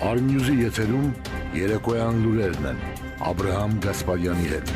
Արմյուզի եթերում երեկոյան լուրերն են Աբրահամ Գասպարյանի հետ։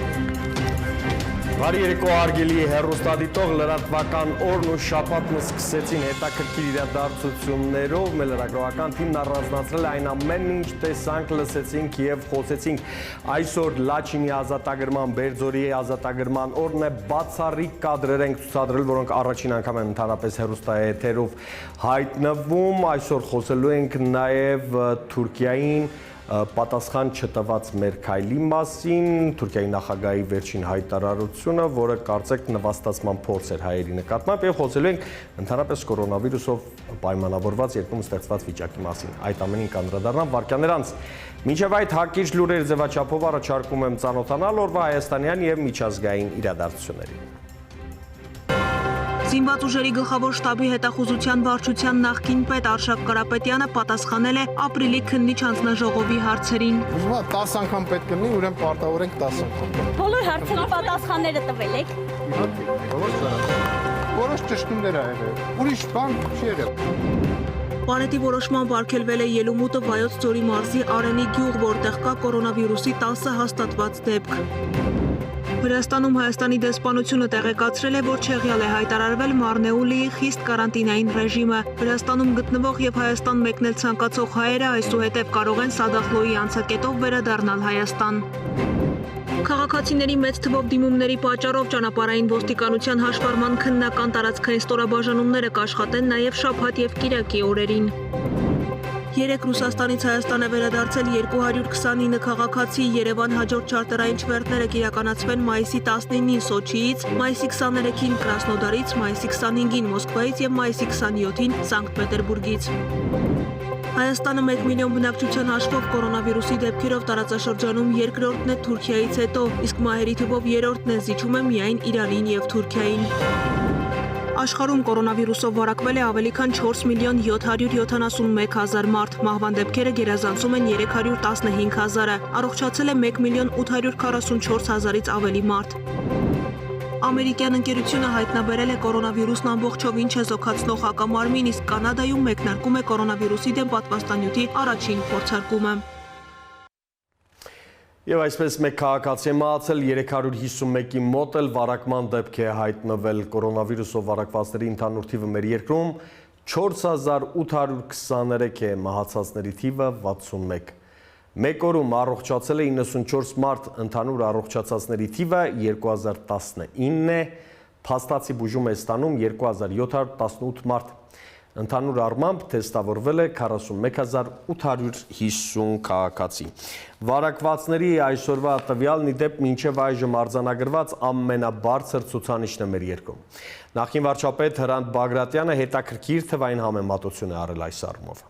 Բարի երեկո արգելի հեռուստադիտող լրատվական օրն ու շաբաթն սկսեցին հետաքրքիր իրադարձություններով մեր լրագրողական թիմն առանձնացրել այն ամենն ինչ տեսանք, լսեցինք եւ խոսեցինք։ Այսօր Լաչինի ազատագրման, Բերձորի ազատագրման օրն է, բացառիկ կադրեր ենք ցուցադրել, որոնք առաջին անգամ են ընդհանրապես հեռուստաեթերով հայտնվում։ Այսօր խոսելու ենք նաեւ Թուրքիային պատասխան չտված մեր քայլի մասին, Թուրքիայի նախագահի վերջին հայտարարությունը, որը կարծեք նվաստացման փորձ էր հայերի նկատմամբ, եւ խոսելու ենք ընդհանրապես կորոնավիրուսով պայմանավորված երկրում ստեղծված վիճակի մասին։ Այդ ամենին կանդրադառնամ վարքյաններ անց։ Մինչև այդ հակիրճ լուրեր ձևաչափով առաջարկում եմ ծանոթանալ օրվա հայաստանյան եւ միջազգային իրադարձություններին։ Զինված ուժերի գլխավոր շտաբի հետախուզության վարչության նախկին պետ Արշակ Կարապետյանը պատասխանել է ապրիլի քննիչ հանձնաժողովի հարցերին։ Ուզում եմ 10 անգամ պետք կլինի, ուրեմն պարտավորենք 10 անգամ։ Բոլոր հարցերի պատասխանները տվել եք։ Որոշ ճշտումներ ա եղել։ Ուրիշ բան չի եղել։ Պարետի որոշմամբ արգելվել է ելումուտը Վայոց ձորի մարզի Արենի գյուղ, որտեղ կա կորոնավիրուսի 10 հաստատված դեպք։ Վրաստանում Հայաստանի դեսպանությունը տեղեկացրել է, որ չեղյալ է հայտարարվել Մարնեուլիի խիստ կարանտինային ռեժիմը։ Վրաստանում գտնվող եւ Հայաստան մեկնել ցանկացող հայերը այսուհետև կարող են Սադախլոյի անցակետով վերադառնալ Հայաստան։ Քաղաքացիների մեծ թվով դիմումների պատճառով ճանապարհային ոստիկանության հաշվառման քննական տարածքային ստորաբաժանումները կաշխատեն նաև շաբաթ եւ կիրակի օրերին։ Երեկ Ռուսաստանից Հայաստան է վերադարձել 229 քաղաքացի, Երևան հաջորդ չարտերային չվերթները կիրականացվեն մայիսի 19-ին Սոչիից, մայիսի 23-ին Կրասնոդարից, մայիսի 25-ին Մոսկվայից եւ մայիսի 27-ին Սանկտ Պետերբուրգից։ Հայաստանը 1 միլիոն բնակչության հաշվով կորոնավիրուսի դեպքերով տարածաշրջանում երկրորդն է Թուրքիայից հետո, իսկ մահերի թվով երրորդն է, զիջում է միայն Իրանին եւ Թուրքիային։ Աշխարհում կորոնավիրուսով վարակվել է ավելի քան 4 միլիոն 771 հազար մարդ, մահվան դեպքերը գերազանցում են 315 հազարը, առողջացել է 1 միլիոն 844 հազարից ավելի մարդ։ Ամերիկյան ընկերությունը հայտնաբերել է կորոնավիրուսն ամբողջովին չեզոքացնող հակամարմին, իսկ Կանադայում մեկնարկում է կորոնավիրուսի դեմ պատվաստանյութի առաջին փորձարկումը։ Եվ այսպես մեկ քաղաքացի է մահացել, 351-ի մոտ էլ վարակման դեպք է հայտնվել կորոնավիրուսով վարակվածների ընդհանուր թիվը մեր երկրում 4823 է, մահացածների թիվը 61։ Մեկ օրում առողջացել է 94 մարդ, ընդհանուր առողջացածների թիվը 2019 է, փաստացի բուժում է ստանում 2718 մարդ։ Ընդհանուր առմամբ թեստավորվել է 41850 քաղաքացի։ Վարակվածների այսօրվա տվյալն ի դեպ մինչև այժմ արձանագրված ամենաբարձր ցուցանիշն է մեր երկրում։ Նախկին վարչապետ Հրանտ Բագրատյանը հետաքրքիր թվային համեմատություն է արել այս առումով։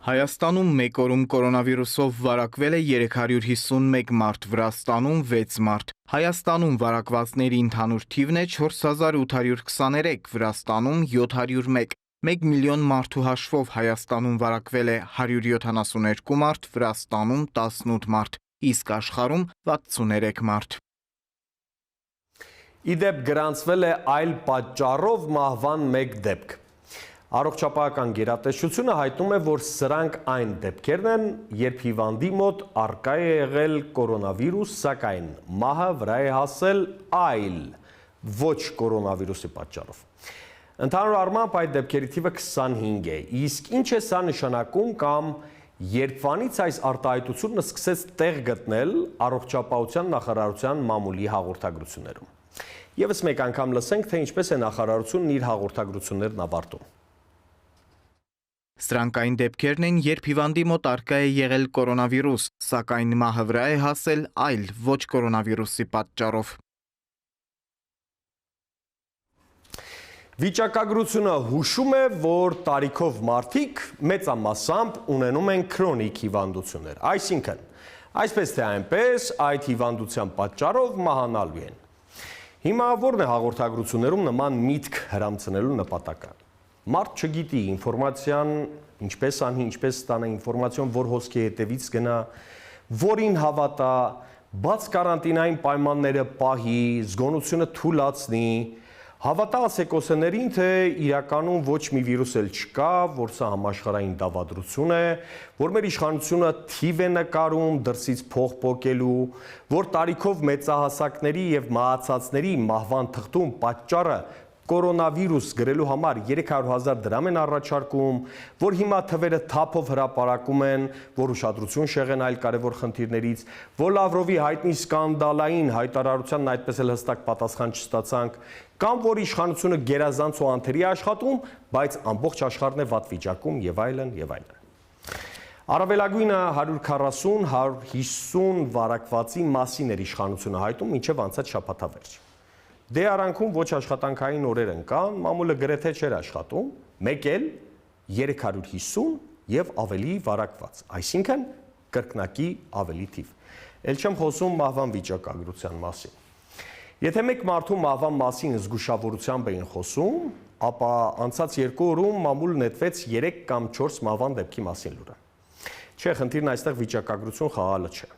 Հայաստանում մեկ օրում կորոնավիրուսով վարակվել է 351 մարդ, Վրաստանում 6 մարդ։ Հայաստանում վարակվածների ընդհանուր թիվն է 4823, Վրաստանում 701։ 1 միլիոն մարդու հաշվով Հայաստանում վարակվել է 172 մարդ, Վրաստանում 18 մարդ, իսկ աշխարհում 63 մարդ։ Ի դեպ գրանցվել է այլ պատճառով մահվան մեկ դեպք։ Առողջապահական գերատեսչությունը հայտնում է, որ սրանք այն դեպքերն են, երբ հիվանդի մոտ առկա է եղել կորոնավիրուս, սակայն մահը վրա է հասել այլ ոչ կորոնավիրուսի պատճառով։ Ընդհանուր առմամբ այդ դեպքերի թիվը 25 է, իսկ ինչ է սա նշանակում կամ երբվանից այս արտահայտությունը սկսեց տեղ գտնել առողջապահության նախարարության մամուլի հաղորդագրություններում։ Եվս մեկ անգամ լսենք, թե ինչպես է նախարարությունն իր հաղորդագրություններն ավարտում։ Սրանք այն դեպքերն են, երբ հիվանդի մոտ առկա է եղել կորոնավիրուս, սակայն մահը վրա է հասել այլ ոչ կորոնավիրուսի պատճառով։ Վիճակագրությունը հուշում է, որ տարիքով մարդիկ մեծամասամբ ունենում են քրոնիկ հիվանդություններ, այսինքն, այսպես թե այնպես, այդ հիվանդության պատճառով մահանալու են։ Հիմա որն է հաղորդագրություններում նման միտք հրամցնելու նպատակը։ Մարդ չգիտի ինֆորմացիան, ինչպես անի, ինչպես ստանա ինֆորմացիան, որ հոսքի հետևից գնա, որին հավատա, բաց կարանտինային պայմանները պահի, զգոնությունը թուլացնի, Հավատա ասեկոսեներին, թե իրականում ոչ մի վիրուս էլ չկա, որ սա համաշխարհային դավադրություն է, որ մեր իշխանությունը թիվ է նկարում դրսից փող պոկելու, որ տարիքով մեծահասակների եւ մահացածների մահվան թղթում պատճառը կորոնավիրուս գրելու համար 300,000 դրամ են առաջարկում, որ հիմա թվերը թափով հրապարակում են, որ ուշադրություն շեղեն այլ կարևոր խնդիրներից, որ Լավրովի հայտնի սկանդալային հայտարարությանն այդպես էլ հստակ պատասխան չստացանք, կամ որ իշխանությունը գերազանց ու անթերի աշխատում, բայց ամբողջ աշխարհն է վատ վիճակում եւ այլն եւ այլն։ Առավելագույնը 140-150 վարակվածի մասին էր իշխանությունը հայտում մինչև անցած շաբաթավերջ։ Դե արանքում ոչ աշխատանքային օրեր ընկան, մամուլը գրեթե չէր աշխատում, մեկ էլ 350 եւ ավելի վարակված, այսինքն կրկնակի ավելի թիվ։ Էլ չեմ խոսում մահվան վիճակագրության մասին։ Եթե մեկ մարդու մահվան մասին զգուշավորությամբ էին խոսում, ապա անցած 2 օրում մամուլ նետվեց 3 կամ 4 մահվան դեպքի մասին լուրը։ Չէ, խնդիրն այստեղ վիճակագրություն խաղալը չէ։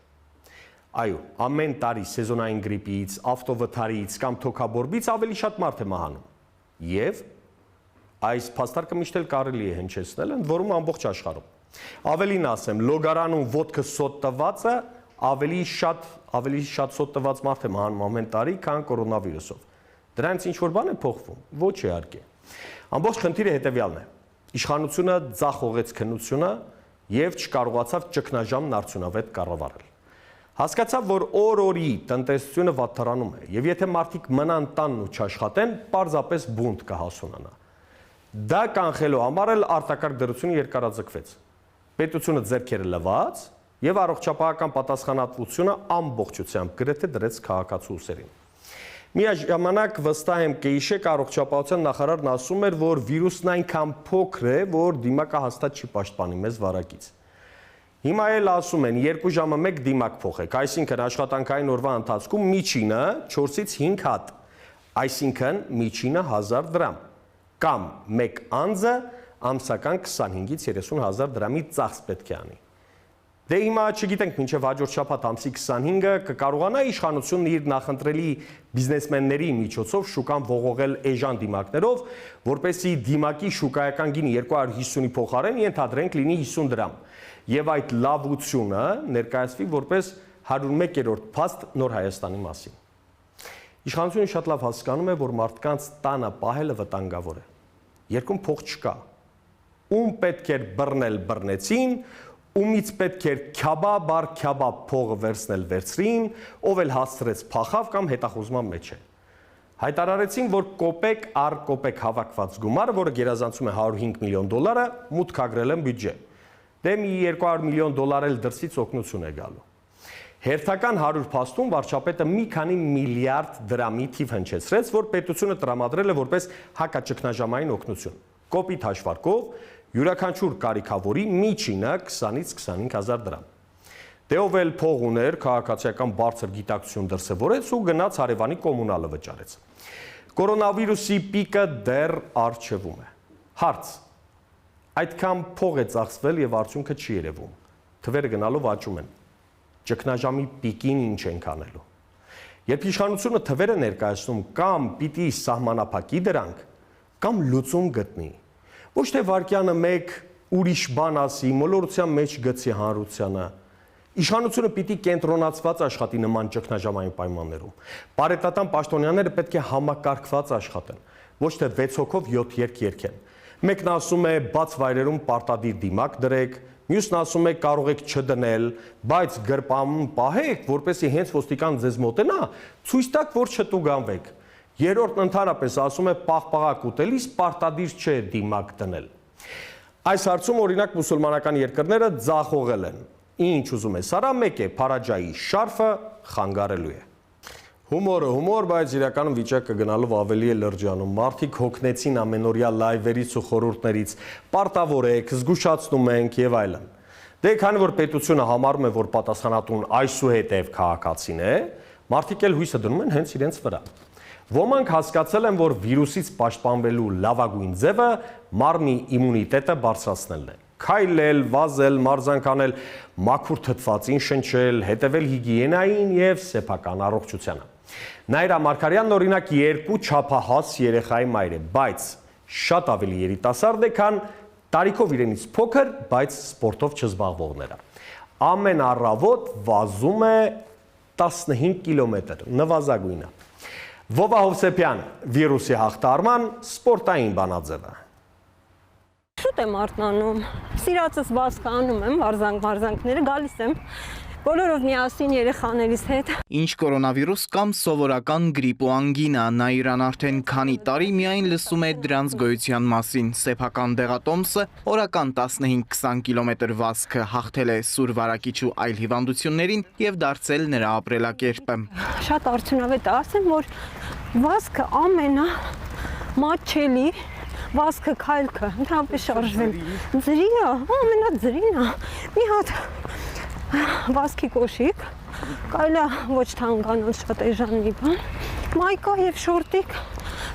Այո, ամեն տարի սեզոնային գրիպից, ավտովթարից կամ թոքաբորբից ավելի շատ մարդ է մահանում։ Եվ այս փաստարկը միշտ էլ կարելի է հնչեցնել, ընդ որում ամբողջ աշխարհում։ Ավելին ասեմ, լոգարանում ոդկը սոտ տվածը ավելի շատ սոտ տված մարդ է մահանում ամեն տարի, քան կորոնավիրուսով։ Դրանից ինչ որ բան է փոխվում։ Ոչ իհարկե։ Ամբողջ խնդիրը հետևյալն է։ Իշխանությունը ձախողեց քննությունը եւ չկարողացավ ճգնաժամն արդյունավետ կառավարել։ Հասկացավ, որ օր-օրի տնտեսությունը վատթարանում է, եւ եթե մարդիկ մնան տանն ու չաշխատեն, պարզապես բունտ կհասունանա։ Դա կանխելու համար էլ արտակարգ դրությունը երկարաձգվեց։ Պետությունը ձեռքերը լվաց եւ առողջապահական պատասխանատվությունը ամբողջությամբ գրեթե դրեց քաղաքացու ուսերին։ Միաժամանակ վստահ եմ կհիշեք, առողջապահության նախարարն ասում էր, որ վիրուսն այնքան փոքր է, որ դիմակը հաստատ չի պաշտպանի մեզ վարակից։ Հիմա էլ ասում են 2 ժամը 1 դիմակ փոխեք, այսինքն աշխատանքային օրվա ընթացքում միջինը 4-ից 5 հատ, այսինքն միջինը 1000 դրամ, կամ 1 անձը ամսական 25-ից 30,000 դրամի ծախս պետք է անի։ Դե հիմա չգիտենք մինչև հաջորդ շաբաթ ամսի 25-ը կկարողանա իշխանությունն իր նախընտրելի բիզնեսմենների միջոցով շուկան ողողել էժան դիմակներով, որպեսզի դիմակի շուկայական գինի 250-ի փոխարեն ենթադրենք լինի 50 դրամ։ Եվ այդ լավությունը ներկայացվի որպես 101-րդ փաստ Նոր Հայաստանի մասին։ Իշխանությունը շատ լավ հասկանում է, որ մարդկանց տանը պահելը վտանգավոր է։ Երկրում փող չկա։ Ում պետք էր բռնել բռնեցին, ումից պետք էր քյաբաբ փողը վերցրին, ով էլ հասցրեց փախավ կամ հետախուզման մեջ է։ Հայտարարեցին, որ կոպեկ առ կոպեկ հավաքված գումարը, որը գերազանցում է $105 միլիոն, մուտք ագրել են բյուջե։ Դե մի $200 միլիոն էլ դրսից օգնություն է գալու։ Հերթական 100 փաստում վարչապետը մի քանի միլիարդ դրամի թիվ հնչեցրեց, որ պետությունը տրամադրել է որպես հակաճգնաժամային օգնություն։ Կոպիտ հաշվարկով յուրաքանչյուր կարիքավորի միջինը 20-ից 25,000 դրամ։ Դե ով էլ փող ուներ, քաղաքացիական բարձր գիտակցություն դրսևորեց ու գնաց հարևանի կոմունալը վճարեց։ Կորոնավիրուսի պիկը դեռ առջևում է։ Հարց. այդքան փող է ծախսվել եւ արդյունքը չի երևում։ Թվերը գնալով աճում են։ Ճգնաժամի պիկին ինչ ենք անելու։ Երբ իշխանությունը թվերը ներկայացնում, կամ պիտի սահմանափակի դրանք, կամ լուծում գտնի։ Ոչ թե վարկյանը մեկ ուրիշ բան ասի, մոլորության մեջ գցի հանրությանը։ Իշխանությունը պիտի կենտրոնացված աշխատի նման ճգնաժամային պայմաններում։ Պարետատան պաշտոնյաները պետք է համակարգված աշխատեն, ոչ թե 6 հոգով 7 երկ երկեն։ Մեկն ասում է բաց վայրերում պարտադիր դիմակ դրեք, մյուսն ասում է կարող եք չդնել, բայց գրպանում պահեք, որպեսզի հենց ոստիկան ձեզ մոտենա, ցույց տաք, որ չտուգանվեք։ Երրորդն ընդհանրապես ասում է պաղպաղակ ուտելիս պարտադիր չէ դիմակ դնել։ Այս հարցում օրինակ մուսուլմանական երկրները ձախողել են։ Ինչ ուզում ես, արա մեկ է, Փարաջայի շարֆը խանգարելու է։ Հումորը հումոր, բայց իրականում վիճակը գնալով ավելի է լրջանում։ Մարդիկ հոգնեցին ամենօրյա լայվերից ու խորհուրդներից, պարտավոր եք, զգուշացնում ենք եւ այլն։ Դե քանի որ պետությունը համարում է, որ պատասխանատուն այսուհետև քաղաքացին է, մարդիկ էլ հույսը դնում են հենց իրենց վրա։ Ոմանք հասկացել են, որ վիրուսից պաշտպանվելու լավագույն ձևը մարմնի իմունիտետը բարձրացնելն է։ Քայլել, վազել, մարզանքանել, մաքուր թթվածին շնչել, հետևել հիգիենային եւ սեփական առողջությանը։ Նաիրա Մարգարյանն օրինակ 2 չափահաս երեխայի մայր է, բայց շատ ավելի երիտասարդ է, քան տարիքով իրենից փոքր, բայց սպորտով չզբաղվողները։ Ամեն առավոտ վազում է 15 կիլոմետր, նվազագույնը։ Վովա Հովսեփյան, վիրուսի հաղթարման սպորտային բանաձևը։ Շուտ եմ արթնանում, սիրածս վազք անում եմ, վարզանքները գալիս եմ, բոլորով միասին երեխաներիս հետ։ Ինչ կորոնավիրուս կամ սովորական գրիպ ու անգինա, Նաիրան արդեն քանի տարի միայն լսում է դրանց գոյության մասին։ Սեփական դեղատոմսը օրական 15-20 կիլոմետր վազքը հաղթել է սուր վարակիչ ու այլ հիվանդություններին եւ դարձել նրա ապրելակերպը։ Շատ արդյունավետ է, ասեմ, որ վազքը ամենամատչելի վազքը քայլքը, ընդհանրապես շարժվել։ Ձրինը, ամենաձրինը, մի հատ վազքի կոշիկ, կարելի է ոչ թանկանոց շատ էժան մի բան, մայկա եւ շորտիկ,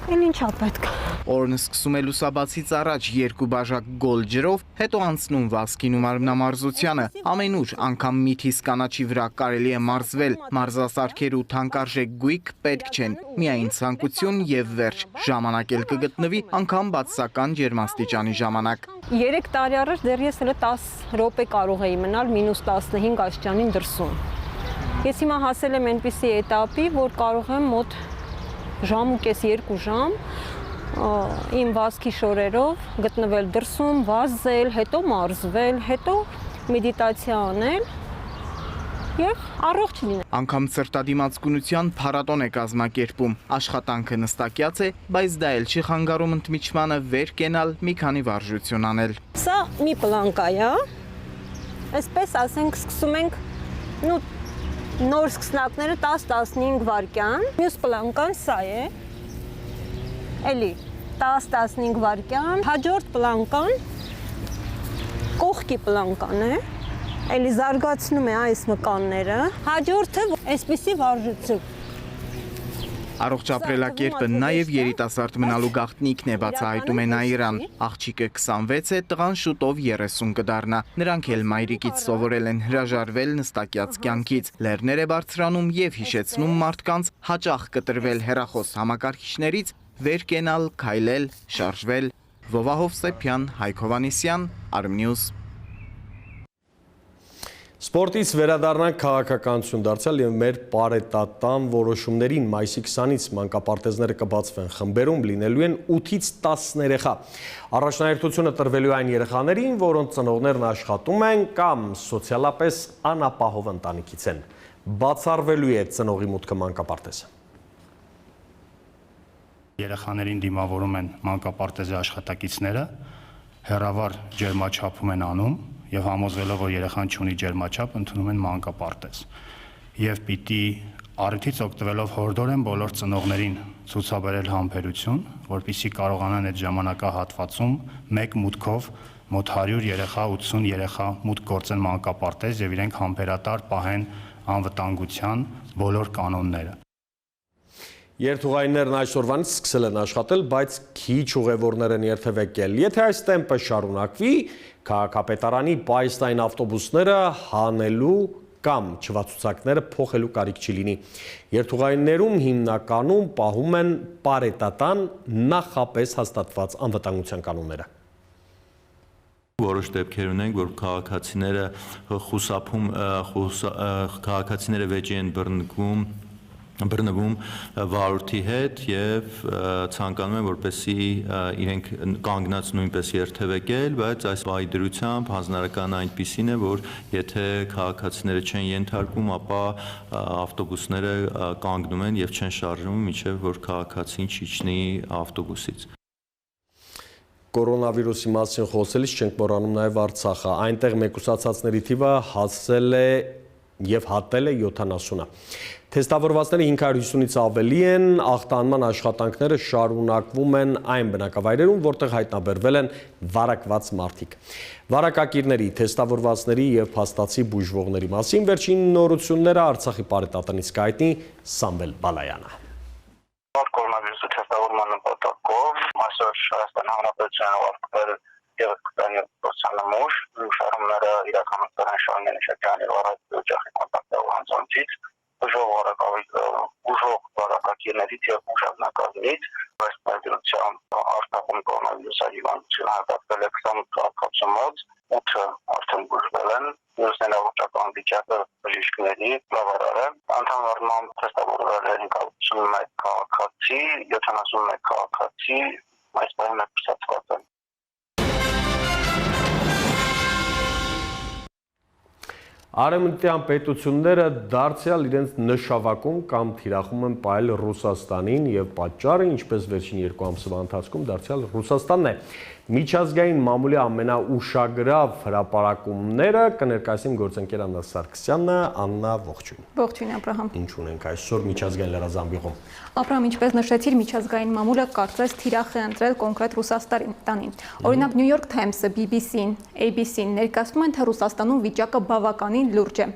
էլ ինչա պետք։ Օրն սկսում է լուսաբացից առաջ 2 բաժակ գոլ ջրով, հետո անցնում վազքին ու մարմնամարզությանը։ Ամենուր, անգամ միթիս կանաչի վրա կարելի է մարզվել, մարզասարքեր ու թանկարժեք գույք պետք չեն, միայն ցանկություն եւ վերջ, ժամանակ էլ կգտնվի, անգամ բացասական ջերմաստիճանի ժամանակ։ 3 տարի առաջ դեռ ես հենց 10 րոպե կարող էի մնալ -15 աստիճանին դրսում։ Ես հիմա հասել եմ այնպիսի էտապի, որ կարող եմ մոտ ժամ ու կես 2 ժամ իմ վազքի շորերով գտնվել դրսում, վազել, հետո մարզվել, հետո մեդիտացիա անել եւ առողջ լինել։ Անգամ սրտադիմացկունության փառատոն է կազմակերպում։ Աշխատանքը նստակյաց է, բայց դա էլ չի խանգարում ընդմիջմանը վեր կենալ, մի քանի վարժություն անել։ Սա մի պլանկա է։ Այսպես ասենք սկսում ենք նոր սկսնակները 10-15 վայրկյան։ Մյուս պլանկան սա է։ Էլի 10-15 վայրկյան։ Հաջորդ պլանկան կողքի պլանկան է։ Էլի զարգացնում է այս մկանները։ Հաջորդը այսպիսի վարժություն։ Առողջ ապրելակերպը նաև երիտասարդ մնալու գաղտնիքն է, բացահայտում է Նաիրան։ Աղջիկը 26 է, տղան շուտով 30 կդառնա։ Նրանք էլ մայրիկից սովորել են հրաժարվել նստակյաց կյանքից։ Լեռներ է բարձրանում եւ հիշեցնում մարդկանց հաճախ կտրվել հեռախոս համակարգիչներից, վեր կենալ, քայլել, շարժվել։ Վովա Հովսեփյան, Հայկ Հովհաննիսյան, Armnews։ Սպորտից վերադառնանք քաղաքականություն դարձյալ եւ մեր պարետատան որոշումներին մայիսի 20-ից մանկապարտեզները կբացվեն խմբերում, լինելու են 8-ից 10 երեխա։ Առաջնահերթությունը տրվելու այն երեխաներին, որոնց ծնողներն աշխատում են կամ սոցիալապես անապահով ընտանիքից են։ Բացառվելու է ծնողի մուտքը մանկապարտեզ։ Երեխաներին դիմավորում են մանկապարտեզի աշխատակիցները, հեռավար ջերմաչափում են անում եւ համոզվելով, որ երեխան չունի ջերմաչափ, ընդունում են մանկապարտեզ։ Եվ պիտի առիթից օգտվելով հորդորեն բոլոր ծնողներին ցուցաբերել համբերություն, որպեսզի կարողանան այդ ժամանակահատվածում մեկ մուտքով մոտ 100 երեխա, 80 երեխա մուտք գործեն մանկապարտեզ եւ իրենք համբերատար պահեն անվտանգության բոլոր կանոնները։ Երթուղայիններն այսօրվանից սկսել են աշխատել, բայց քիչ ուղևորներ են երթևեկել։ Եթե այս տեմպը շարունակվի, քաղաքապետարանի պայստային ավտոբուսները հանելու կամ չվացուցակները փոխելու կարիք չի լինի։ Երթուղայիններում հիմնականում պահում են պարետատան նախապես հաստատված անվտանգության կանոնները։ Որոշ դեպքեր ունենք, որ քաղաքացիները խուսափում, քաղաքացիները վեճի են բռնվում վարորդի հետ եւ ցանկանում են որպեսի իրենք կանգնած նույնպես երթևեկել, բայց այս վայի դրությամբ հանձնարարականը այնպիսին է, որ եթե քաղաքացիները չեն ենթարկվում, ապա ավտոբուսները կանգնում են եւ չեն շարժվում, մինչեւ որ քաղաքացին չիջնի ավտոբուսից։ Կորոնավիրուսի մասին խոսելիս չենք մոռանում նաեւ Արցախը։ Այնտեղ մեկուսացածների թիվը հասել է եւ հատել է 70-ը։ Թեստավորվածների 550-ից ավելի են, ախտանման աշխատանքները շարունակվում են այն բնակավայրերում, որտեղ հայտնաբերվել են վարակված մարդիկ։ Վարակակիրների, թեստավորվածների եւ փաստացի բուժվողների մասին վերջին նորությունները Արցախի պարետատնից կայտնի Սամվել Բալայանը։ Կորոնավիրուսի թեստավորման նպատակով այսօր Հայաստանի Հանրապետության արտադրել եւ 27% նմուշ, շարժումները իրականացան Շահյանի շրջանի Վարագույրի օջախի կոնտակտավոր անձանցից ուժող վարակակիրներից եւ ուժեղնակազմից, այս պայմանությամբ Արցախում կորոնավիրուսի հիվանդությունը հաստատվել է 28 հատկացումով, 8-ը արդեն բուժվել են, մյուսները առողջական վիճակը բժիշկների բավարար է, ընդհանրապես թեստավորվել է 51 քաղաքացի, 71 քաղաքացի, այս պայմանները փոխված են։ Արևմտյան պետությունները դարձյալ իրենց նշավակում կամ թիրախում են պահել Ռուսաստանին եւ պատճառը, ինչպես վերջին 2 ամսվա ընթացքում դարձյալ Ռուսաստանն է։ Միջազգային մամուլի ամենաուշագրավ հրապարակումները կներկայացնի գործընկեր Աննա Սարգսյանը։ Աննա, ողջույն։ Ողջույն, Աբրահամ։ Ինչ ունենք այսօր միջազգային լրազանգում։ Աբրահամ, ինչպես նշեցիր, միջազգային մամուլը կարծես թիրախ է ընտրել կոնկրետ Ռուսաստանին։ Օրինակ New York Times-ը, BBC-ն, ABC-ն ներկայացնում են, թե Ռուսաստանում վիճակը բավականին լուրջ է։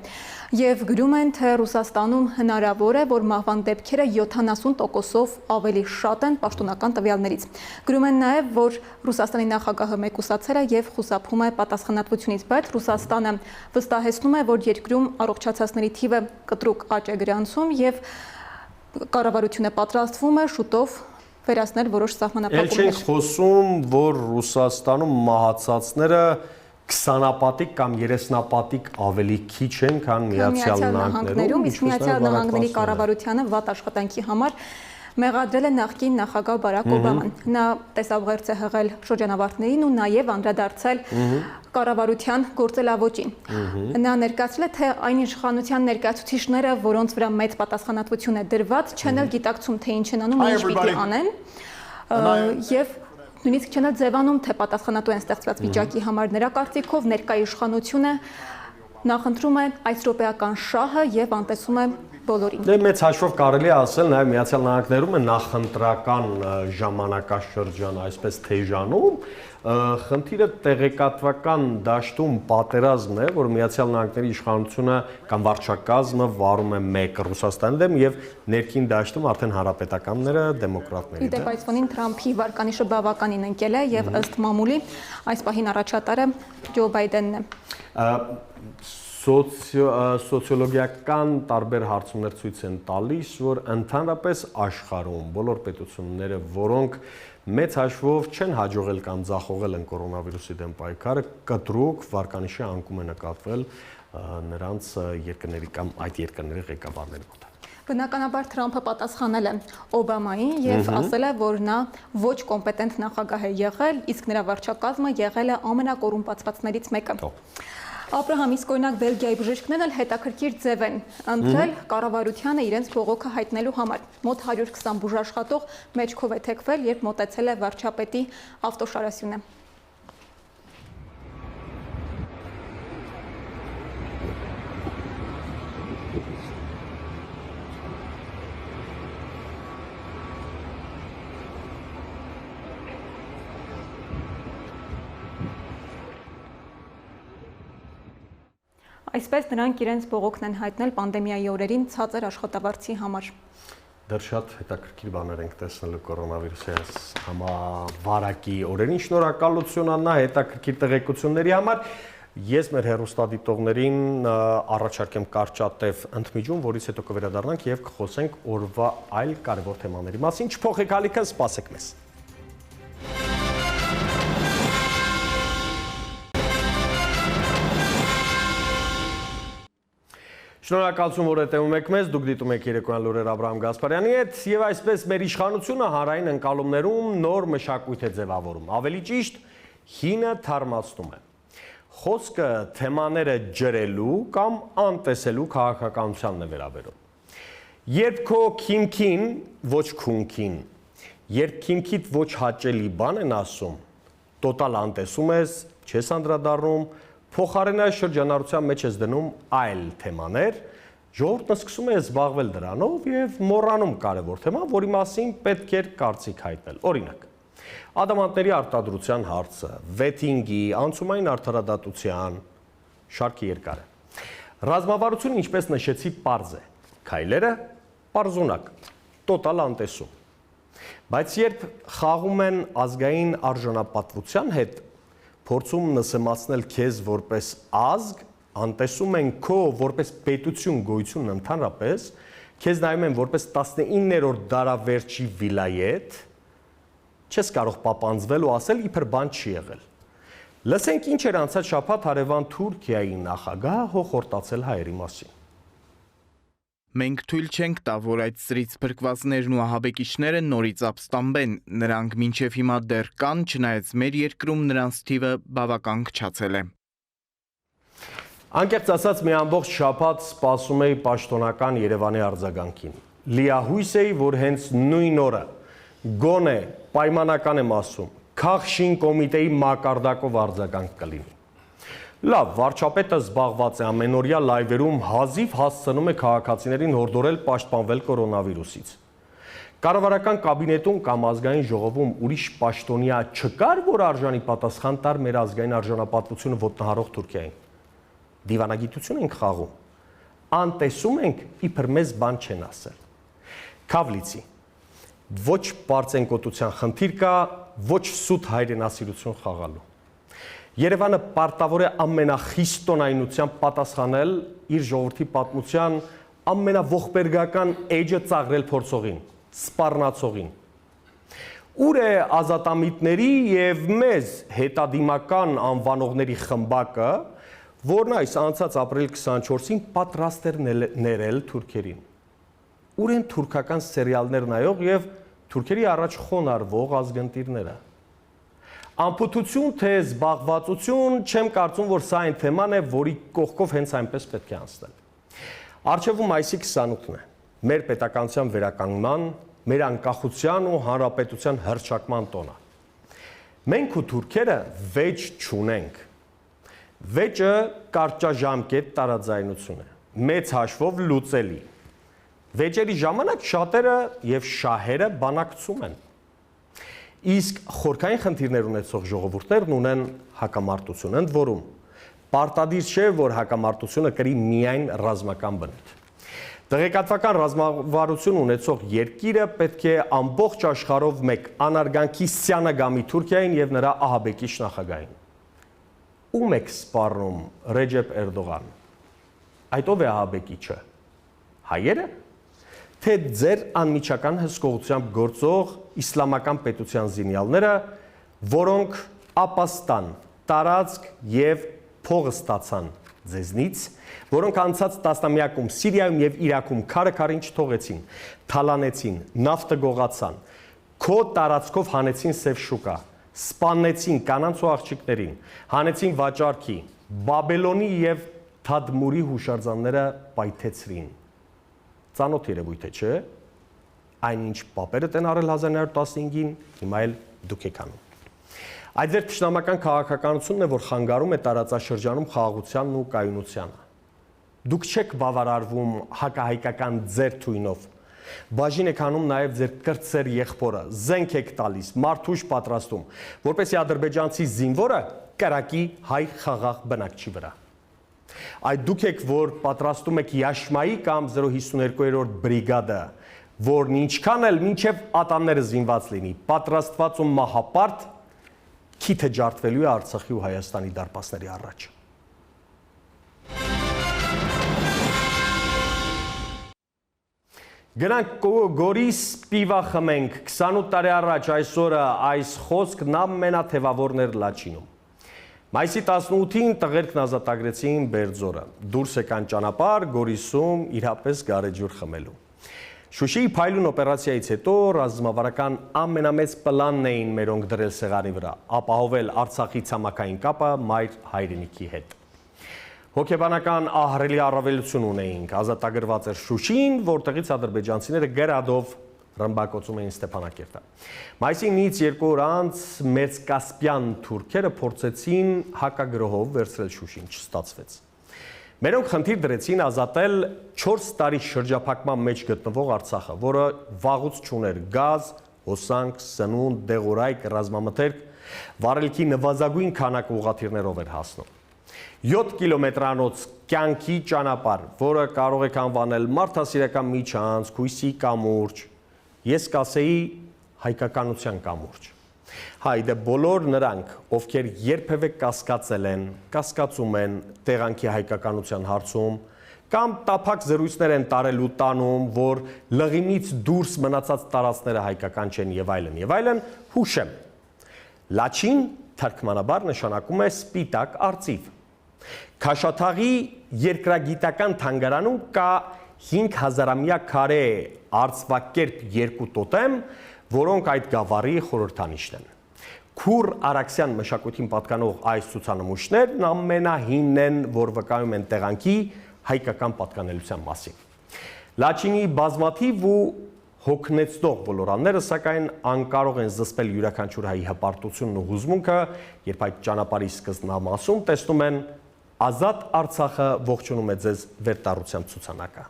Եվ գրում են, թե Ռուսաստանում հնարավոր է, որ մահվան դեպքերը 70%-ով ավելի շատ են պաշտոնական տվյալներից։ Գրում են նաև, որ Ռուսաստանի նախագահը մեկուսացել է եւ խուսափում է պատասխանատվությունից, բայց Ռուսաստանը վստահեցնում է, որ երկրում առողջացածների թիվը կտրուկ աճ է գրանցում եւ կառավարությունը պատրաստվում է շուտով վերացնել որոշ սահմանափակումներ։ Էլ չենք խոսում, որ Ռուսաստանում մահացածները 20-պատիկ կամ 30-պատիկ ավելի քիչ են, քան Միացյալ Նահանգներում, իսկ Միացյալ Նահանգների կառավարությանը վատ աշխատանքի համար մեղադրել է նախկին նախագահ Բարակ Օբաման։ Նա տեսավղերձ է հղել շրջանավարտներին ու նաև անդրադարձել կառավարության գործելավոճին։ Նա ներկայացրել է, թե այն իշխանության ներկայացուցիչները, որոնց վրա մեծ պատասխանատվություն է դրված, չեն էլ գիտակցում, թե ինչ են անում, ինչ պիտի անեն, եւ նույնիսկ չեն էլ ձևանում, թե պատասխանատու են ստեղծված վիճակի համար։ Նրա կարծիքով ներկայ իշխանությունը նախընտրում է այս րոպեական շահը եւ անտեսում է բոլորին։ Դե մեծ հաշվով կարելի է ասել, նաև Միացյալ Նահանգներում է նախընտրական ժամանակաշրջան, այսպես թեժանում, խնդիրը տեղեկատվական դաշտում պատերազմն է, որ Միացյալ Նահանգների իշխանությունը կամ վարչակազմը վարում է մեկ Ռուսաստանի դեմ եւ ներքին դաշտում արդեն հանրապետականները դեմոկրատների դեմ։ Իդեպ այս ֆոնին Թրամփի վարկանիշը բավականին ընկել է եւ ըստ մամուլի այս պահին առաջատարը Ջո Բայդենն է։ Սոցիոլոգիական տարբեր հարցումներ ցույց են տալիս, որ ընդհանրապես աշխարհում բոլոր պետությունները, որոնք մեծ հաշվով չեն հաջողել կամ ձախողել են կորոնավիրուսի դեմ պայքարը, կտրուկ վարկանիշի անկում է նկատվել նրանց երկրների կամ այդ երկրների ղեկավարների մոտ։ Բնականաբար Թրամփը պատասխանել է Օբամային եւ ասել է, որ նա ոչ կոմպետենտ նախագահ է եղել, իսկ նրա վարչակազմը եղել է ամենակոռումպացվածներից մեկը։ Աբրահամ, իսկ օրինակ Բելգիայի բժիշկներն էլ հետաքրքիր ձև են ընտրել կառավարությանը իրենց բողոքը հայտնելու համար։ Մոտ 120 բուժաշխատող մեջքով է թեքվել, երբ մոտեցել է վարչապետի ավտոշարասյունը։ Այսպես նրանք իրենց բողոքն են հայտնել պանդեմիայի օրերին ցածր աշխատավարձի համար։ Դեռ շատ հետաքրքիր բաներ ենք տեսնելու կորոնավիրուսի համավարակի օրերին։ Շնորհակալություն Աննա հետաքրքիր տեղեկությունների համար։ Ես մեր հեռուստադիտողներին առաջարկեմ կարճատև ընդմիջում, որից հետո կվերադառնանք եւ կխոսենք օրվա այլ կարևոր թեմաների մասին։ Չփոխեք ալիքը, սպասեք մեզ։ Շնորհակալություն, որ հետևում եք մեզ, դուք դիտում եք երեկոյան լուրեր Աբրահամ Գասպարյանի հետ, եւ այսպես մեր իշխանությունը հանրային ընկալումներում նոր մշակույթ է ձևավորում, ավելի ճիշտ հինը թարմացնում է։ Խոսքը թեմաները ջրելու կամ անտեսելու քաղաքականությանն է վերաբերում։ Երբ քո քիմքին, ոչ քունքին, երբ քիմքիդ ոչ հաճելի բան են ասում, տոտալ անտեսում ես, չես անդրադառնում, փոխարենը շրջանառության մեջ ես դնում այլ թեմաներ, ժողովուրդն սկսում է զբաղվել դրանով եւ մոռանում կարևոր թեմա, որի մասին պետք էր կարծիք հայտնել։ Օրինակ, ադամանդների արտադրության հարցը, վեթինգի, անցումային արդարադատության, շարքի երկար է։ Ռազմավարությունը, ինչպես նշեցի, պարզ է, քայլերը պարզունակ, տոտալ անտեսում։ Բայց երբ խաղում են ազգային արժանապատվության հետ, փորձում նսեմացնել քեզ որպես ազգ, անտեսում են քո որպես պետություն գոյությունն ընդհանրապես, քեզ նայում են որպես 19-րդ դարավերջի վիլայետ, չես կարող պապանձվել ու ասել իբր բան չի եղել։ Լսենք ինչ էր անցած շաբաթ հարևան Թուրքիայի նախագահ հոխորտացել հայերի մասին։ Մենք թույլ չենք տա, որ այդ սրից փրկվածներն ու ահաբեկիչները նորից ապստամբեն, նրանք մինչև հիմա դեռ կան, չնայած մեր երկրում նրանց թիվը բավական քչացել է։ Անկեղծ ասած, մի ամբողջ շաբաթ սպասում էի պաշտոնական Երևանի արձագանքին։ Լիահույս էի, որ հենց նույն օրը, գոնե պայմանական եմ ասում, Քաղշին կոմիտեի մակարդակով արձագանք կլինի։ Լավ, վարչապետը զբաղված է ամենօրյա լայվերում հազիվ հասցնում է քաղաքացիներին հորդորել պաշտպանվել կորոնավիրուսից։ Կառավարական կաբինետում կամ ազգային ժողովում ուրիշ պաշտոնյա չկար, որ արժանի պատասխան տար մեր ազգային արժանապատվությունը ոտնահարող Թուրքիային։ Դիվանագիտություն ենք խաղում։ Անտեսում ենք, իբր մեզ բան չեն ասել։ Քավլիցի։ Ոչ պարծենկոտության խնդիր կա, ոչ սուտ հայրենասիրություն խաղալու։ Երևանը պարտավոր է ամենախիստոնայնությամբ պատասխանել իր ժողովրդի պատմության ամենաողբերգական էջը ծաղրել փորձողին, սպառնացողին։ Ուր է ազատամիտների եւ մեզ հետադիմական անվանողների խմբակը, որն այս անցած ապրիլ 24-ին պատրաստ էր ներել թուրքերին։ Ուր են թուրքական սերիալներ նայող եւ թուրքերի առաջ խոնարհվող ազգընտիրները։ Ամփոփություն թե զբաղվածություն, չեմ կարծում, որ սա այն թեման է, որի կողքով հենց այնպես պետք է անցնել։ Առջևում մայիսի 28-ն է, մեր պետականության վերականգնման, մեր անկախության ու հանրապետության հռչակման տոնը։ Մենք ու թուրքերը վեճ չունենք։ Վեճը կարճաժամկետ տարաձայնություն է, մեծ հաշվով լուծելի։ Վեճերի ժամանակ շատերը եւ շահերը բանակցում են։ Իսկ խորքային խնդիրներ ունեցող ժողովուրդներն ունեն հակամարտություն, ընդ որում պարտադիր չէ, որ հակամարտությունը կրի միայն ռազմական բնույթ։ Տեղեկատվական ռազմավարություն ունեցող երկիրը պետք է ամբողջ աշխարհով մեկ անարգանքի սյանը գամի Թուրքիային եւ նրա ահաբեկիչ նախագահին։ Ում եք սպառնում Ռեջեփ Էրդողան։ Այդ ով է ահաբեկիչը։ Հայերը։ Թե ձեր անմիջական հսկողությամբ գործող իսլամական պետության զինյալները, որոնք ապաստան, տարածք եւ փող ստացան ձեզնից, որոնք անցած տասնամյակում Սիրիայում եւ Իրաքում քարը-քարին չթողեցին, թալանեցին, նավթը գողացան, քո տարածքով հանեցին Սև շուկա, սպանեցին կանանց ու աղջիկներին, հանեցին վաճառքի, Բաբելոնի եւ Թադմուրի հուշարձանները պայթեցրին։ Ծանոթ երևույթ է, չէ՞։ Այնինչ պապերդ են արել 1915-ին, հիմա էլ դուք եք անում։ Այդ ձեր թշնամական քաղաքականությունն է, որ խանգարում է տարածաշրջանում խաղաղությանն ու կայունությանը։ Դուք չեք բավարարվում հակահայկական ձեր թույնով։ Բաժին եք անում նաև ձեր կրտսեր եղբորը, զենք եք տալիս, մարդուժ պատրաստում, որպեսզի ադրբեջանցի զինվորը կրակի հայ խաղաղ բնակչի վրա։ Այդ դուք եք, որ պատրաստում եք Յաշմայի կամ 052-րդ բրիգադը, որն ինչքան էլ մինչև ատամները զինված լինի, պատրաստված ու մահապարտ, քիթը ջարդվելու է Արցախի ու Հայաստանի դարպասների առաջ։ Գնանք Գորիս պիվա խմենք, 28 տարի առաջ այսօրը այս խոսքն ամենաթևավորն էր Լաչինում։ Մայիսի 18-ին տղերքն ազատագրեցին Բերձորը, դուրս եկան ճանապարհ Գորիսում իրապես գարեջուր խմելու։ Շուշիի փայլուն օպերացիայից հետո ռազմավարական ամենամեծ պլանն էին մերոնք դրել սեղանի վրա, ապահովել Արցախի ցամաքային կապը մայր հայրենիքի հետ։ Հոգեբանական ահռելի առավելություն ունեինք, ազատագրված էր Շուշին, որտեղից ադրբեջանցիները գրադով ռմբակոծում էին Ստեփանակերտը։ Մայիսի 9-ից 2 օր անց Մեծ Կասպյան թուրքերը փորձեցին հակագրոհով վերցրել Շուշին, չստացվեց։ Մերոնք խնդիր դրեցին ազատել 4 տարի շրջափակման մեջ գտնվող Արցախը, որը վաղուց չուներ գազ, հոսանք, սնունդ, դեղորայք, ռազմամթերք, վարելքի նվազագույն քանակ ուղղաթիռներով էր հասնում։ 7 կիլոմետրանոց կյանքի ճանապարհ, որը կարող եք անվանել մարդասիրական միջանցք, հույսի կամուրջ, ես կասեի հայկականության կամուրջ։ Հայ դե բոլոր նրանք, ովքեր երբևէ կասկածել են, կասկածում են տեղանքի հայկականության հարցում, կամ տափակ զրույցներ են տարելու տանում, որ լղիմից դուրս մնացած տարածքները հայկական չեն եւ այլն, հուշեմ։ Լաչին թարգմանաբար նշանակում է սպիտակ արծիվ։ Քաշաթաղի երկրագիտական թանգարանում կա 5000-ամյա քարե արծվակերպ երկու տոտեմ, որոնք այդ գավառի խորհրդանիշն են։ Քուր Արաքսյան մշակույթին պատկանող այս ցուցանմուշներն ամենահինն են, որ վկայում են տեղանքի հայկական պատկանելիության մասին։ Լաչինի բազմաթիվ ու հոգնեցնող ոլորանները սակայն անկարող են զսպել յուրաքանչյուր հայի հպարտությունն ու հուզմունքը, երբ այդ ճանապարհի սկզբնամասում տեսնում են Ազատ Արցախը ողջունում է ձեզ վերտառությամբ ցուցանակը։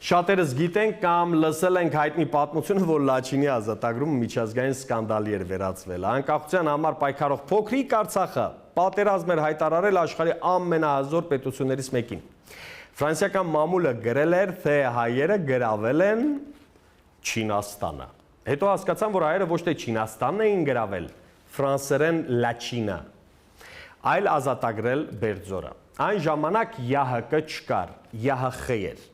Շատերս գիտենք կամ լսել ենք հայտնի պատմությունը, որ Լաչինի ազատագրումը միջազգային սկանդալի էր վերածվել։ Անկախության համար պայքարող փոքրիկ Արցախը պատերազմ էր հայտարարել աշխարհի ամենահզոր պետություններից մեկին։ Ֆրանսիական մամուլը գրել էր, թե հայերը գրավել են Չինաստանը։ Հետո հասկացան, որ հայերը ոչ թե Չինաստանն էին գրավել, ֆրանսերեն Լաչինը, այլ ազատագրել Բերձորը։ Այն ժամանակ ՀՀԿ չկար, ՀՀԽ էր։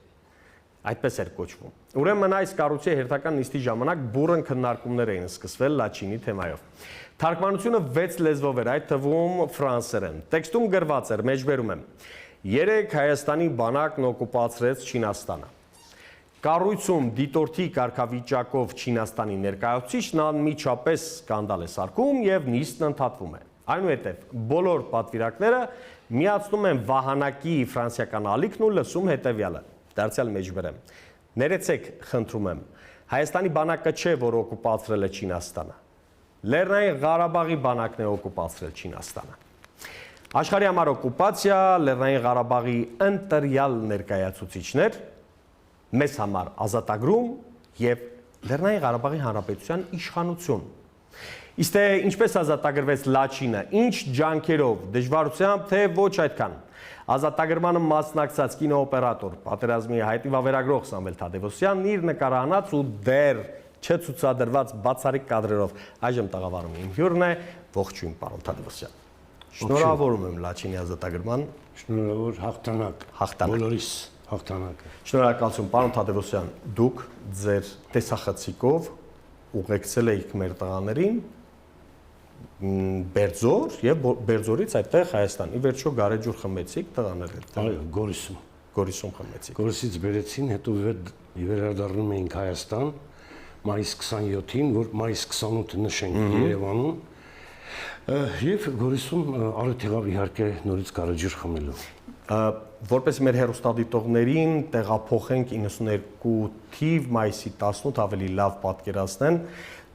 Այդպես էր կոչվում։ Ուրեմն այս կառույցի հերթական նիստի ժամանակ բուռն քննարկումներ էին սկսվել Լաչինի թեմայով։ Թարգմանությունը 6 լեզվով էր, այդ թվում ֆրանսերեն։ Տեքստում գրված էր, մեջբերում եմ. Երեք Հայաստանի բանակն օկուպացրեց Չինաստանը։ Կառույցում դիտորդի կարգավիճակով Չինաստանի ներկայացուցիչն անմիջապես սկանդալ է սարքում եւ նիստն ընդհատվում է։ Այնուհետև բոլոր պատվիրակները միացնում են վահանակի ֆրանսիական ալիքն ու լսում հետեւյալը։ Դարձյալ մեջբերեմ։ Ներեցեք, խնդրում եմ, Հայաստանի բանակը չէ, որ օկուպացրել է Չինաստանը։ Լեռնային Ղարաբաղի բանակն է օկուպացրել Չինաստանը։ Աշխարհի համար օկուպացիա, Լեռնային Ղարաբաղի ընտրյալ ներկայացուցիչներ, մեզ համար ազատագրում եւ Լեռնային Ղարաբաղի Հանրապետության իշխանություն։ Իսկ թե ինչպես ազատագրվեց Լաչինը, ինչ ջանքերով, դժվարությամբ, թե ոչ այդքան։ Ազատագրմանը մասնակցած կինոօպերատոր, պատերազմի հայտնի վավերագրող Սամվել Թադևոսյանն իր նկարահանած ու դեռ չցուցադրված բացառիկ կադրերով այժմ տաղավարում իմ հյուրն է, ողջույն պարոն Թադևոսյան։ Շնորհավորում եմ Լաչինի ազատագրման։ Շնորհավոր հաղթանակ։ Բոլորիս հաղթանակը։ Շնորհակալություն պարոն Թադևոսյան, դուք ձեր տեսախցիկով ուղեկցել եք մեր տղաներին Բերձոր եւ Բերձորից այդտեղ Հայաստան։ Ի վերջո գարեջուր խմեցիք տղաները։ Այո, Գորիսում։ Գորիսում խմեցիք։ Գորիսից բերեցին, հետո վերադառնում էինք Հայաստան մայիս 27-ին, որ մայիս 28-ը նշենք Երևանում։ Եվ Գորիսում արդ եղավ իհարկե նորից գարեջուր խմելու։ Որպես մեր հեռուստադիտողներին տեղափոխենք 92 թիվ մայիսի 18 ավելի լավ պատկերացնեն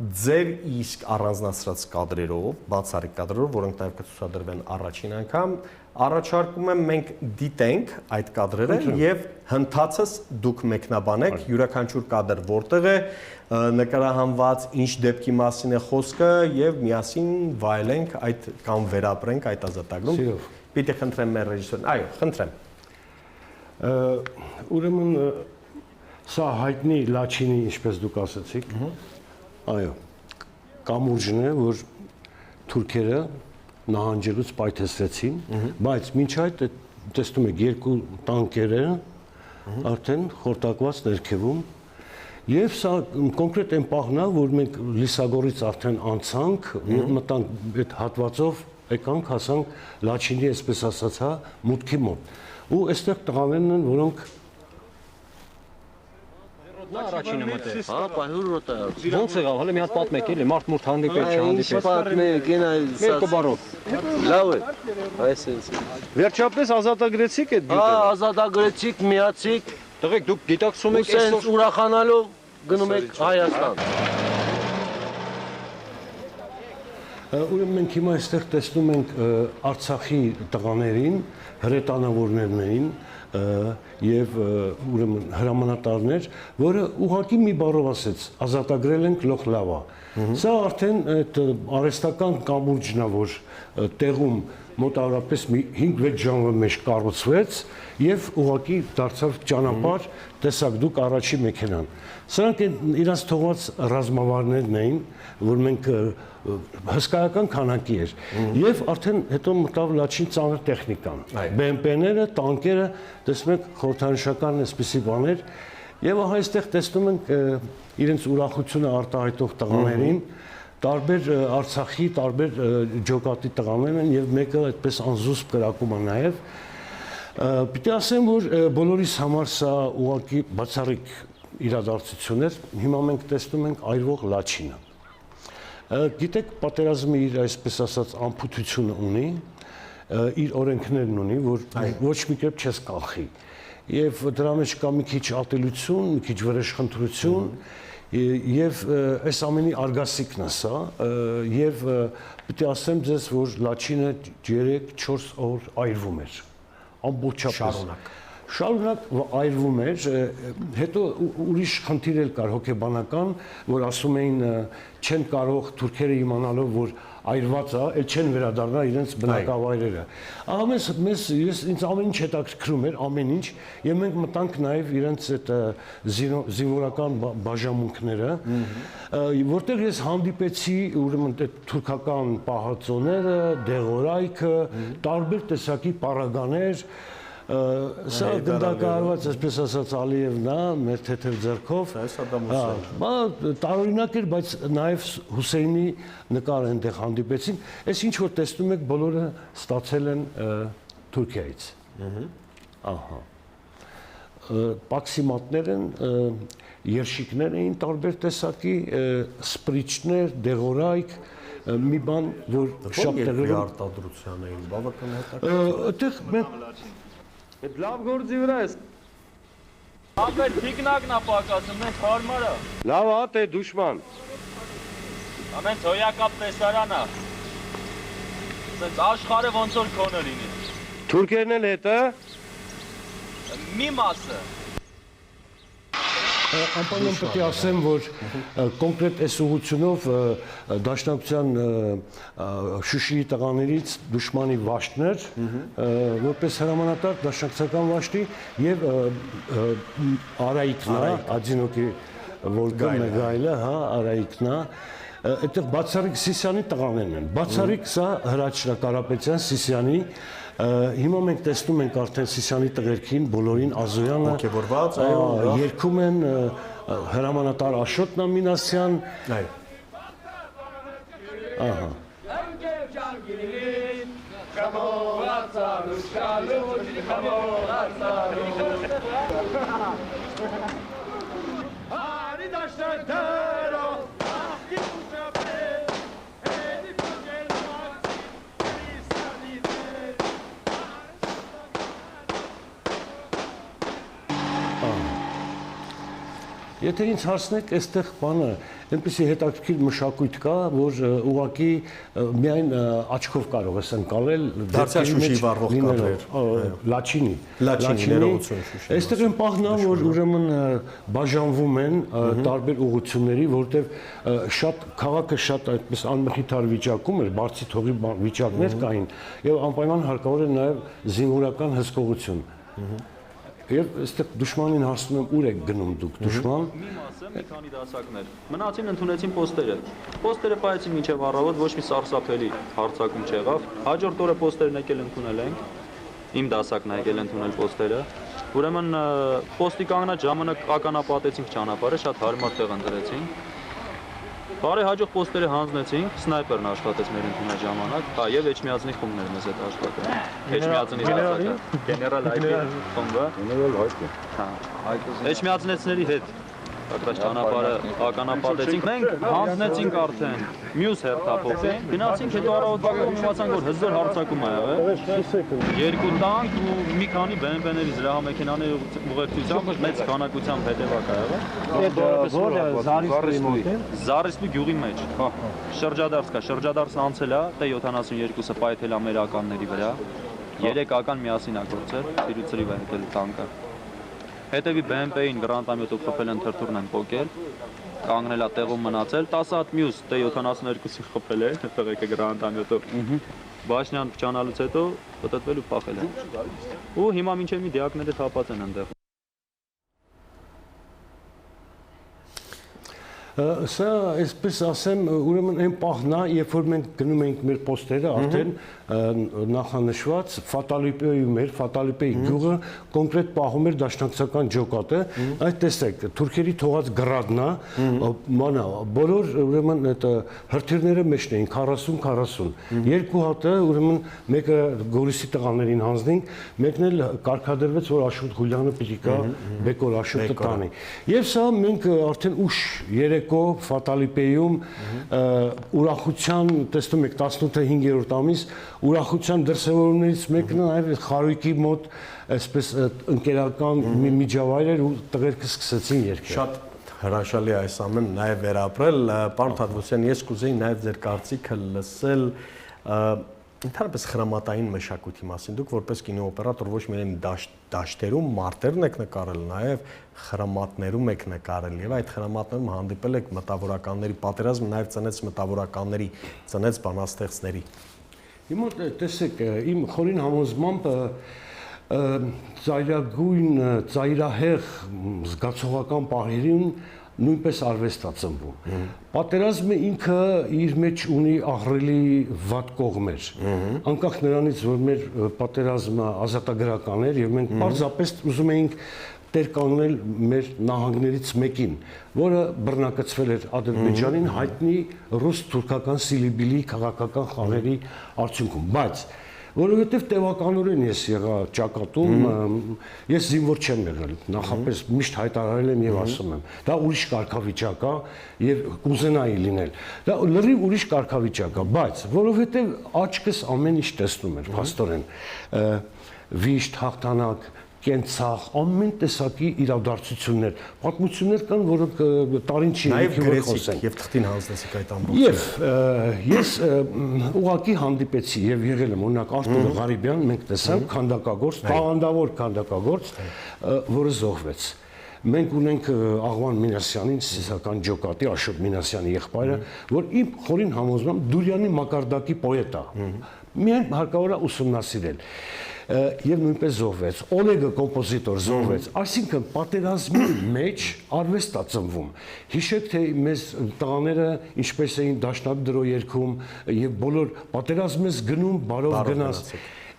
ձեր իսկ առանձնացրած կադրերով, բացառիկ կադրերով, որոնք նաև կցուցադրվեն առաջին անգամ, առաջարկում եմ մենք դիտենք այդ կադրերը եւ հնդածս դուք մեկնաբանեք յուրաքանչյուր կադր որտեղ է նկարահանված, ինչ դեպքի մասին է խոսքը եւ միասին վայելենք այդ կամ վերապրենք այդ ազատագրում։ Պիտի խնդրեմ մեր ռեժիսորին։ Այո, խնդրեմ։ Ուրեմն սա հայտնի Լաչինի, ինչպես դուք ասացիք, այո, կամուրջն է, որ թուրքերը նահանջելուց պայթեցրեցին, բայց մինչ այդ տեսնում եք երկու տանկերը արդեն խորտակված ներքևում եւ սա կոնկրետ այն պահն է, որ մենք Լիսագորից արդեն անցանք եւ մտանք այդ հատվածով եկանք հասանք Լաչինի, այսպես ասած, մուտքի մոտ։ Ու այստեղ տղաներն են, որոնք Նա առաջինը մտել։ Հա, պահուր ռոտա։ Ոնց եղավ, հələ մի հատ պատմեք էլի, մարդ մուրդ հանդիպեց, չհանդիպեց։ Ինչ պատմեք, այնա մեկը բարով։ Լավ է։ Այսպես։ Վերջապես ազատագրեցիք այդ գյուտը։ Հա, ազատագրեցիք, միացիք։ Տղեկ, դուք գիտակցում եք այսօր ուրախանալով գնում եք Հայաստան։ Ուրեմն մենք հիմա այստեղ տեսնում ենք Արցախի տղաներին, հրետանավորներն էին եւ ուրեմն հրամանատարներ, որը ուղղակի մի բառով ասեց, ազատագրել ենք լոխլավա։ Սա արդեն այդ արհեստական կամուրջն է, որ տեղում մոտավորապես 5-6 ժամվա մեջ կառուցվեց եւ ուղղակի դարձավ ճանապարհ, տեսակ դուք առաջի մեքենան։ Սրանք իրանց թողած ռազմավարներն էին, որ մենք հսկայական քանակի էր եւ արդեն հետո մտավ լաչին ծանր տեխնիկան։ BMP-ները, տանկերը, տեսնում եք խորհրդանշական այսպիսի բաներ եւ ահա այստեղ տեսնում ենք իրենց ուրախությունը արտահայտող տղաներին, տարբեր Արցախի, տարբեր ջոկատի տղաներ են եւ մեկը այդպես անզուսպ կրակում է նաեւ։ Պիտի ասեմ, որ բոլորիս համար սա ուղղակի բացառիկ իրադարձություն էր։ Հիմա մենք տեսնում ենք այրվող լաչինը։ Գիտեք, պատերազմը իր այսպես ասած անփութությունը ունի, իր օրենքներն ունի, որ ոչ մի կերպ չես կանխի։ Եվ դրա մեջ կա մի քիչ ատելություն, մի քիչ վրեժխնդրություն, եւ այս ամենի արգասիքն է սա, եւ պիտի ասեմ ձեզ, որ լաչինը 3-4 օր այրվում էր, ամբողջապես շարունակ այրվում էր, հետո ուրիշ խնդիր էլ կար հոգեբանական, որ ասում էին չեն կարող թուրքերը իմանալով, որ այրված է, էլ չեն վերադառնա իրենց բնակավայրերը։ Ահա ինձ ամեն ինչ հետաքրքրում էր, ամեն ինչ, եւ մենք մտանք նաեւ իրենց այդ զինվորական բաժանմունքները, որտեղ ես հանդիպեցի ուրեմն այդ թուրքական պահածոները, դեղորայքը, տարբեր տեսակի պարագաներ, սա գնդակահարված, այսպես ասած Ալիևն է, մեր թեթև ձեռքով, տարօրինակ էր, բայց նաև Հուսեյնի նկարը այնտեղ հանդիպեցինք, այս ինչ որ տեսնում եք, բոլորը ստացել են Թուրքիայից։ Ահա։ Պաքսիմատներ են, երշիկներ էին տարբեր տեսակի, սպրիչներ, դեղորայք, մի բան, որ շատ տեղերում արտադրության էին, բավական հետաքրքիր։ Այդտեղ մենք Այդ լավ գործի վրա ես։ Ապեր թիկնակն է պակասում, մենք հարմարը։ Լավ հա, թե դուշման։ Ամեն հոյակապ տեսարան է։ Սենց աշխարհը ոնց որ քոնը լինի։ Թուրքերն էլ հետը։ Մի մասը։ Անպայման պետք է ասեմ, որ կոնկրետ այս ուղղությունով Դաշնակցության Շուշիի տղաներից դուշմանի վաշտներ, որպես հրամանատար Դաշնակցական վաշտի եւ Արայիկն է, Ադինոկի Վոլգա Մեգայլը, հա, Արայիկն է, այդտեղ բացառիկ Սիսյանի տղաներն են։ Բացառիկ սա Հրաչ Կարապետյան Սիսյանի Հիմա մենք տեսնում ենք արդեն Սիսյանի տղերքին, բոլորին Ազոյանը երգում են հրամանատար Աշոտ Նամինասյան։ Ահա։ Եթե ինձ հարցնեք, այստեղ բանը այնպեսի հետաքրքիր մշակույթ կա, որ ուղղակի միայն աչքով կարող ես ընկալել դարձյալ Շուշիի վառող կադրեր, Լաչինի ներողություն Շուշի։ Այստեղ են պահնա, որ ուրեմն բաժանվում են տարբեր ուղղությունների, որտեղ շատ քաղաքը շատ այդպես անմխիթար վիճակում էր, բարձի թողի վիճակներ կային եւ անպայման հարկավոր էր նաեւ զինվորական հսկողություն։ Եվ այստեղ դուշմանին հարցնում եմ ուր եք գնում դուք դուշման։ Մի մասը մի քանի դասակներ։ Մնացին ընդունեցին պոստերը։ Պոստերը պայեցին մինչև առավոտ, ոչ մի սարսափելի հարցակում չեղավ։ Հաջորդ օրը պոստերն եկել ընդունել ենք։ Իմ դասակն եկել ընդունել պոստերը։ Ուրեմն պոստի կանգնած ժամանակ ականապատեցինք ճանապարհը, շատ հարմար տեղ ընտրեցինք։ Բարեհաջող պոստերը հանձնեցինք, սնայպերն աշխատեց մեր ընդունել ժամանակ, հա եւ Էջմիածնի խումբներ մեզ հետ աշխատել։ Էջմիածնի դասակը, գեներալ Այգի խումբը, գեներալ Այգի։ Հա, Էջմիածնեցների հետ Ակրաշ ճանապարհը ականապատեցինք, մենք հանձնեցինք արդեն մյուս հերթափոխին, գնացինք հետո առավոտ բակում իմացանք, որ հզոր հարձակում է եղել։ Երկու տանկ ու մի քանի BMW-ների զրահամեքենաների ուղեկցությամբ մեծ քանակությամբ հետևակ ա եղել։ Զարիսպի գյուղի մեջ։ Շրջադարձ կա, շրջադարձը անցել է, T-72-ը պայթել է մեր ականների վրա։ 3 ական միասին ա գործել, սիրուցրիվ է եկել տանկը։ Հետևի BMP-ին գրանտամյոտով խփել են թրթուրն են պոկել, կանգնել է տեղում մնացել, 10 հատ մյուս, դե 72-ին խփել է, այդտեղ եկե գրանտամյոտով։ Բաշնյան փչանալուց հետո պտտվել ու փախել է։ Ու հիմա մինչև մի դիակները թափած են այնտեղ։ Սա, այսպես ասեմ, ուրեմն այն պահն է, երբ որ մենք գնում ենք մեր պոստերը, արդեն նախանշված Ֆատալիպեյում էր, Ֆատալիպեյի գյուղը կոնկրետ պահում էր դաշնակցական ջոկատը, այդ տեսեք, թուրքերի թողած գրադն է, մանա, բոլոր ուրեմն այդ հրթիռները մեջն էին 40-40, երկու հատը ուրեմն մեկը Գորիսի տղաներին հանձնենք, մեկն էլ կարգադրվեց, որ Աշոտ Ղուլյանը պիտի գա Բեկոր Աշոտը տանի։ Եվ սա մենք արդեն ուշ երեկո Ֆատալիպեյում ուրախության, տեսնում եք 18-5-րդ ամիս ուրախության դրսևորումներից մեկն նաև խարույկի մոտ այսպես ընկերական մի միջավայր էր ու տղերքը սկսեցին երգել։ Շատ հրաշալի այս ամեն նաև վերապրել, պարոն Թադևոսյան, ես կուզեի նաև ձեր կարծիքը լսել ընդհանրապես խրամատային մշակույթի մասին։ Դուք որպես կինոօպերատոր ոչ միայն դաշտերում մարտերն եք նկարել, նաև խրամատներում եք նկարել եւ այդ խրամատներում հանդիպել եք մտավորականների պատերազմը, նաև ծնեց մտավորականների, ծնեց բանաստեղծների։ Հիմա տեսեք, իմ խորին համոզմամբ ծայրագույն, ծայրահեղ զգացողական պահերին նույնպես արվեստ է ծնվում։ Պատերազմը ինքը իր մեջ ունի ահռելի վատ կողմեր։ Անկախ նրանից, որ մեր պատերազմը ազատագրական էր եւ մենք պարզապես ուզում էինք տեր կանոնել մեր նահանգներից մեկին, որը բռնակցվել էր Ադրբեջանին հայտնի ռուս-թուրքական Սիլիբիլի քաղաքական խաղերի արդյունքում, բայց որովհետև տևականորեն ես եղա ճակատում, ես զինվոր չեմ եղել, նախապես միշտ հայտարարել եմ եւ ասում եմ, դա ուրիշ կարգավիճակ է եւ կուզենայի լինել։ Դա լրիվ ուրիշ կարգավիճակ է, բայց որովհետև աչքս ամեն ինչ տեսնում էր, փաստորեն, վիշտ, հաղթանակ, կենցաղ, ամեն տեսակի իրադարձություններ, պատմություններ կան, որոնք տարին չի եկի որ խոսենք։ Եվ թղթին հանձնեցիք այդ ամբողջը։ Եվ ես ուղղակի հանդիպեցի եւ եղել եմ օրինակ Արտուր Ղարիբյան, մենք տեսանք քանդակագործ, տաղանդավոր քանդակագործ, որը զոհվեց։ Մենք ունենք Աղվան Մինասյանին, սիսական ջոկատի, Աշոտ Մինասյանի եղբայրը, որ իմ խորին համոզմամբ Դուրյանի մակարդակի պոետ է։ Միայն հարկավոր է ուսումնասիրել։ Եվ նույնպես զոհվեց, Օլեգը կոմպոզիտոր զոհվեց, այսինքն պատերազմի մեջ արվեստ է ծնվում։ Հիշեք, թե մեզ տղաները ինչպես էին դաշնակ դրո երգում եւ բոլոր պատերազմից գնում, բարով գնաց։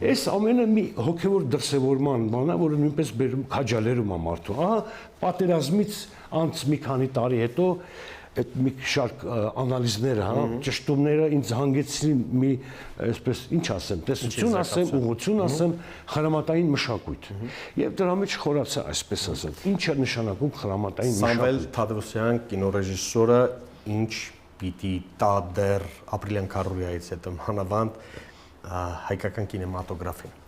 Այս ամենը մի հոգեվոր դրսևորման բան է, որը նույնպես քաջալերում է մարդու։ Ահա պատերազմից անց մի քանի տարի հետո այդ մի շարք անալիզները, հա, ճշտումները ինձ հանգեցրին մի, այսպես, ինչ ասեմ, տեսություն ասեմ, ուղղություն ասեմ, խրամատային մշակույթ։ Եվ դրա մեջ խորացա, այսպես ասեմ, ինչ է նշանակում խրամատային մշակույթ։ Սամվել Թադևոսյան, կինոռեժիսորը, ինչ պիտի տա դեռ ապրիլյան քարորիայից հետո հանավանդ հայկական կինեմատոգրաֆին։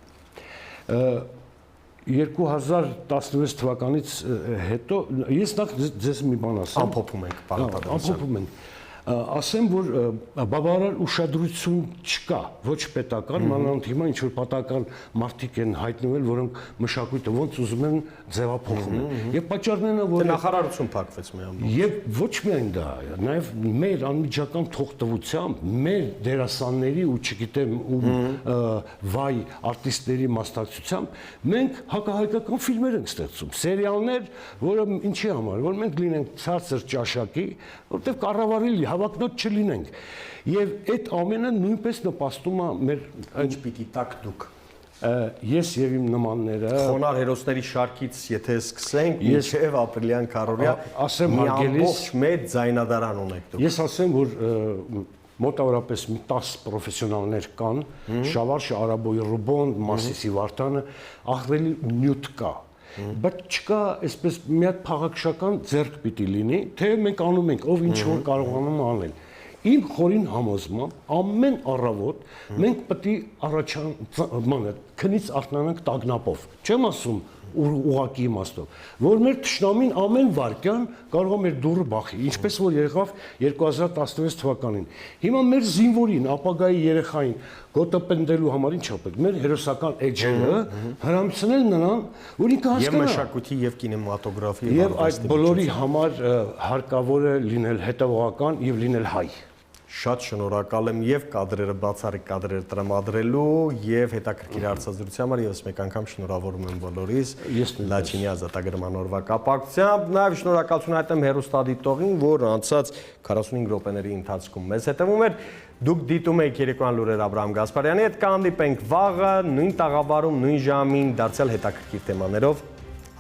2016 թվականից հետո ես նախ ձեզ մի բան ասեմ, ամփոփում ենք, պարոն Թադևոսյան։ ամփոփում ենք, ասեմ, որ բավարար ուշադրություն չկա, ոչ պետական, մանավանդ հիմա ինչ որ պատահական մարդիկ են հայտնվել, որոնք մշակույթը ոնց ուզում են ձևափոխում են։ Եվ պատճառն է, որ նախարարություն փակվեց մի ամբողջ։ Եվ ոչ միայն դա, նաև մեր անմիջական թողտվությամբ, մեր դերասանների ու չգիտեմ վայ արտիստների մասնակցությամբ մենք հակահայկական ֆիլմեր ենք ստեղծում, սերիալներ, որը ինչի համար, որ մենք լինենք ցածր ճաշակի, որտեղ կառավարելի հավակնոտ չլինենք։ Եւ այդ ամենը նույնպես նպաստում է մեր ինչ պիտի տակ դուք։ Ես եւ իմ նմանները խոնար հերոսների շարքից եթե սկսենք մինչև ապրիլյան քարորիա, ասեմ մի ամբողջ մեծ ձայնադարան ունեք դուք։ Ես ասեմ, որ մոտավորապես մի 10 պրոֆեսիոնալներ կան, Շավարշ Արաբոյի Ռուբոն, Մասիսի Վարդանը, ահռելի նյութ կա։ Բայց չկա այսպես մի հատ փաղաքշական ձեռք պիտի լինի, թե մենք անում ենք, ով ինչ որ կարողանում անել։ Իմ խորին համոզմամբ ամեն առավոտ մենք պետք է քնից արթնանանք տագնապով։ Չեմ ասում ուղակի իմաստով, որ մեր թշնամին ամեն վարքյան կարող է մեր դուռը բախի, ինչպես որ եղավ 2016 թվականին։ Հիմա մեր զինվորին, ապագայի երեխային գոտը պնդելու համար ինչ ապեք, մեր հերոսական էջերը հրամցնել նրան, որ ինքը հասկանա։ Եվ մշակույթի եւ կինեմատոգրաֆի եւ այդ բոլորի համար հարկավոր է լինել հետևողական եւ լինել հայ։ Շատ շնորհակալ եմ եւ կադրերը բացառիկ կադրեր տրամադրելու եւ հետաքրքիր հարցազրույցի համար եւս մեկ անգամ շնորհավորում եմ բոլորիս Լաչինի ազատագրման օրվա կապակցությամբ նաեւ շնորհակալություն հայտնեմ հերոստադիտողին, որ անցած 45 րոպեների ընթացքում մեզ հետևում էր։ Դուք դիտում եք Երեկոյան լուրեր Աբրահամ Գասպարյանի հետ, կհանդիպենք վաղը նույն տաղավարում, նույն ժամին դարձյալ հետաքրքիր թեմաներով։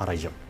Առայժմ